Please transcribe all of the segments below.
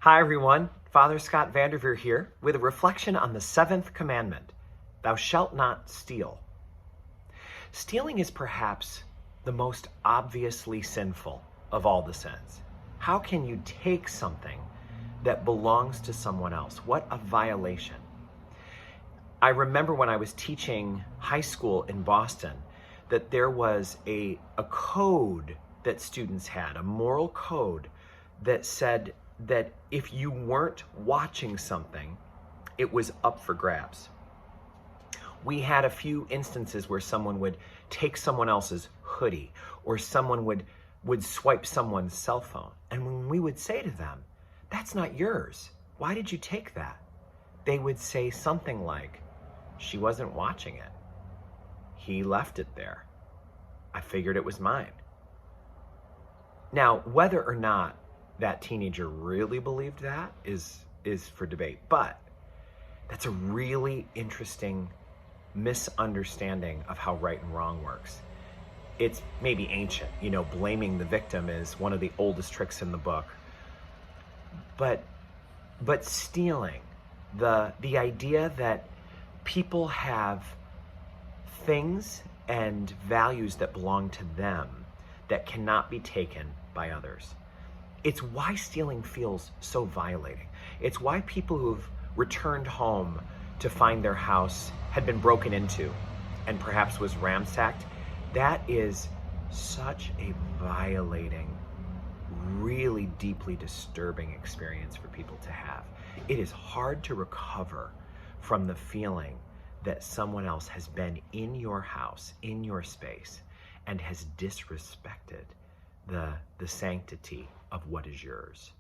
Hi everyone, Father Scott Vanderveer here with a reflection on the seventh commandment, thou shalt not steal. Stealing is perhaps the most obviously sinful of all the sins. How can you take something that belongs to someone else? What a violation. I remember when I was teaching high school in Boston that there was a code that students had, a moral code that said that if you weren't watching something, it was up for grabs. We had a few instances where someone would take someone else's hoodie or someone would swipe someone's cell phone. And when we would say to them, that's not yours, why did you take that? They would say something like, she wasn't watching it. He left it there. I figured it was mine. Now, whether or not that teenager really believed that is for debate, but that's a really interesting misunderstanding of how right and wrong works. It's maybe ancient, blaming the victim is one of the oldest tricks in the book. But stealing, the idea that people have things and values that belong to them that cannot be taken by others. It's why stealing feels so violating. It's why people who've returned home to find their house had been broken into and perhaps was ransacked, that is such a violating, really deeply disturbing experience for people to have. It is hard to recover from the feeling that someone else has been in your house, in your space, and has disrespected the sanctity of what is yours.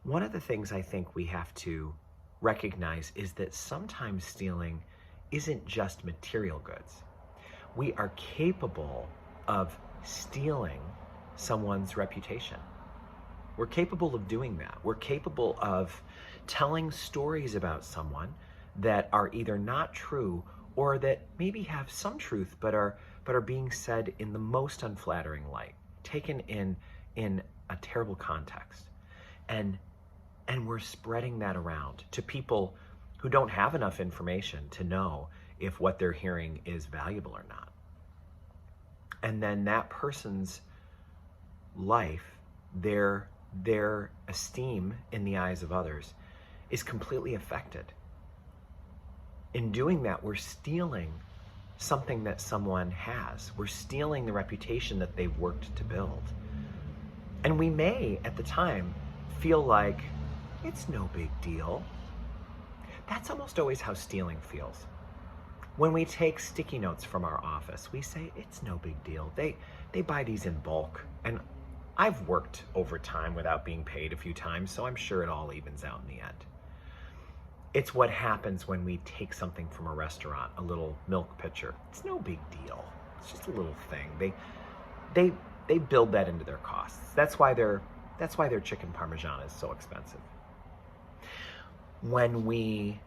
One of the things I think we have to recognize is that sometimes stealing isn't just material goods. We are capable of stealing someone's reputation. We're capable of doing that. We're capable of telling stories about someone that are either not true or that maybe have some truth but are being said in the most unflattering light, taken in a terrible context. And we're spreading that around to people who don't have enough information to know if what they're hearing is valuable or not. And then that person's life, their esteem in the eyes of others is completely affected. In doing that, we're stealing something that someone has. We're stealing the reputation that they've worked to build. And we may, at the time, feel like it's no big deal. That's almost always how stealing feels. When we take sticky notes from our office, we say, it's no big deal. They buy these in bulk. And I've worked overtime without being paid a few times, so I'm sure it all evens out in the end. It's what happens when we take something from a restaurant, a little milk pitcher. It's no big deal. It's just a little thing. They build that into their costs. That's why their chicken parmesan is so expensive. When we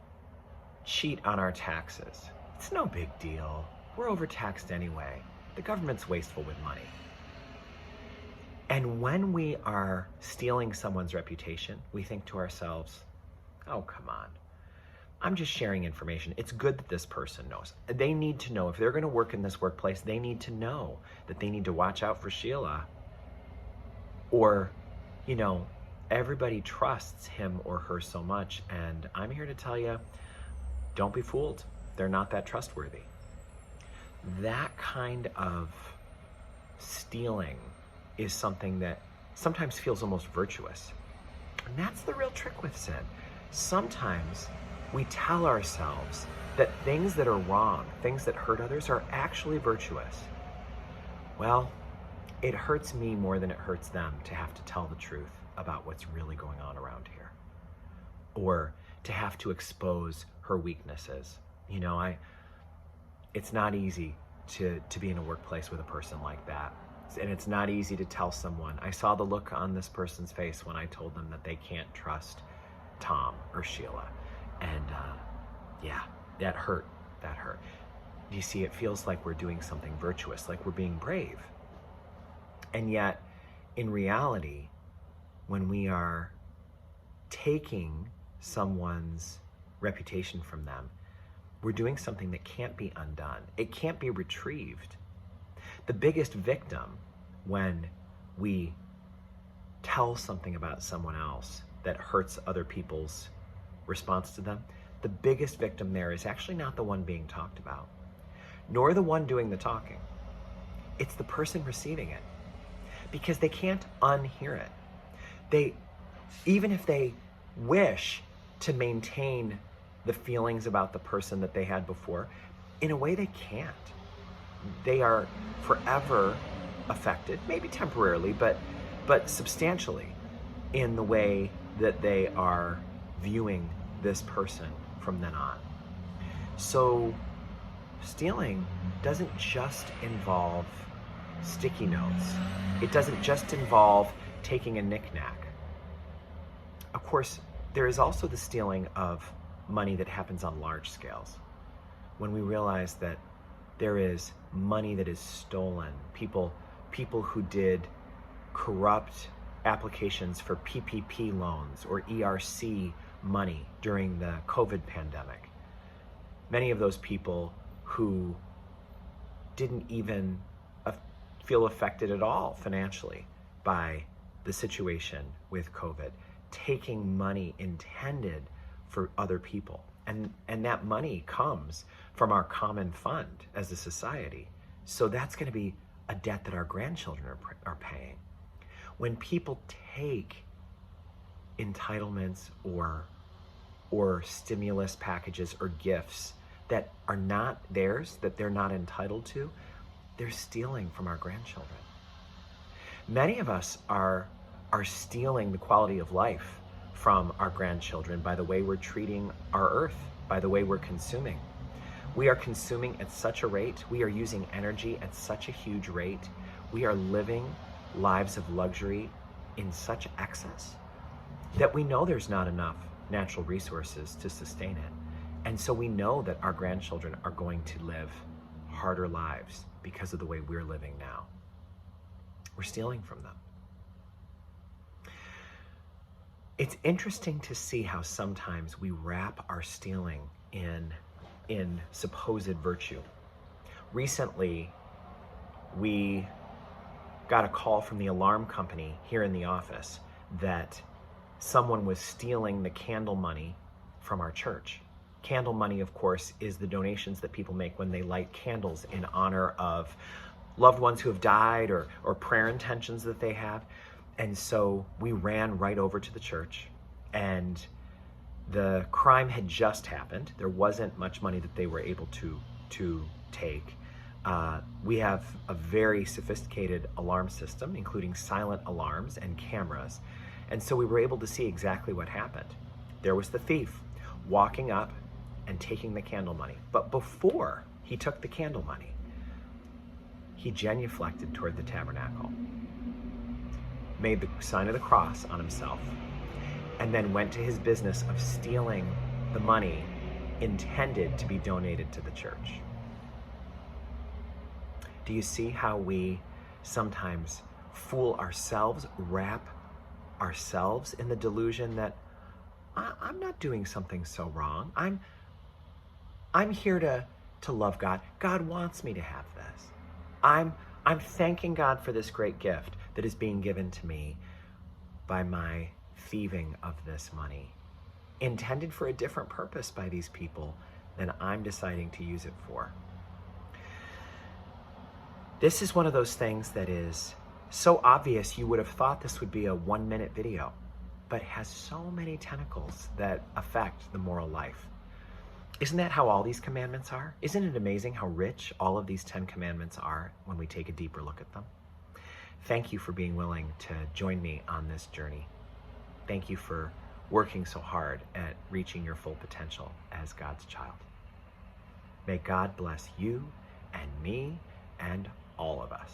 cheat on our taxes, it's no big deal. We're overtaxed anyway. The government's wasteful with money. And when we are stealing someone's reputation, we think to ourselves, oh, come on. I'm just sharing information. It's good that this person knows. They need to know if they're going to work in this workplace, they need to know that they need to watch out for Sheila. Or, everybody trusts him or her so much. And I'm here to tell you, don't be fooled. They're not that trustworthy. That kind of stealing is something that sometimes feels almost virtuous. And that's the real trick with sin. Sometimes we tell ourselves that things that are wrong, things that hurt others, are actually virtuous. Well, it hurts me more than it hurts them to have to tell the truth about what's really going on around here, or to have to expose her weaknesses. It's not easy to be in a workplace with a person like that. And it's not easy to tell someone. I saw the look on this person's face when I told them that they can't trust Tom or Sheila. And that hurt. You see, it feels like we're doing something virtuous, like we're being brave. And yet, in reality, when we are taking someone's reputation from them, we're doing something that can't be undone. It can't be retrieved. The biggest victim when we tell something about someone else that hurts other people's response to them, the biggest victim there is actually not the one being talked about, nor the one doing the talking. It's the person receiving it, because they can't unhear it. Even if they wish to maintain the feelings about the person that they had before, in a way they can't. They are forever affected, maybe temporarily, but substantially, in the way that they are viewing this person from then on. So stealing doesn't just involve sticky notes. It doesn't just involve taking a knick-knack. Of course, there is also the stealing of money that happens on large scales. When we realize that there is money that is stolen, people who did corrupt applications for PPP loans or ERC money during the COVID pandemic. Many of those people who didn't even feel affected at all financially by the situation with COVID, taking money intended for other people. And that money comes from our common fund as a society. So that's going to be a debt that our grandchildren are paying. When people take entitlements or stimulus packages or gifts that are not theirs, that they're not entitled to, they're stealing from our grandchildren. Many of us are stealing the quality of life from our grandchildren by the way we're treating our earth, by the way we're consuming. We are consuming at such a rate, we are using energy at such a huge rate, we are living lives of luxury in such excess that we know there's not enough natural resources to sustain it. And so we know that our grandchildren are going to live harder lives because of the way we're living now. We're stealing from them. It's interesting to see how sometimes we wrap our stealing in supposed virtue. Recently, we got a call from the alarm company here in the office that someone was stealing the candle money from our church. Candle money, of course, is the donations that people make when they light candles in honor of loved ones who have died or prayer intentions that they have. And so we ran right over to the church, and the crime had just happened. There wasn't much money that they were able to take. We have a very sophisticated alarm system, including silent alarms and cameras. And so we were able to see exactly what happened. There was the thief walking up and taking the candle money. But before he took the candle money, he genuflected toward the tabernacle, made the sign of the cross on himself, and then went to his business of stealing the money intended to be donated to the church. Do you see how we sometimes fool ourselves, wrap ourselves in the delusion that I'm not doing something so wrong. I'm here to love God. God wants me to have this. I'm thanking God for this great gift that is being given to me by my thieving of this money, intended for a different purpose by these people than I'm deciding to use it for. This is one of those things that is so obvious you would have thought this would be a 1-minute video, but has so many tentacles that affect the moral life. Isn't that how all these commandments are? Isn't it amazing how rich all of these 10 commandments are when we take a deeper look at them? Thank you for being willing to join me on this journey. Thank you for working so hard at reaching your full potential as God's child. May God bless you and me and all of us.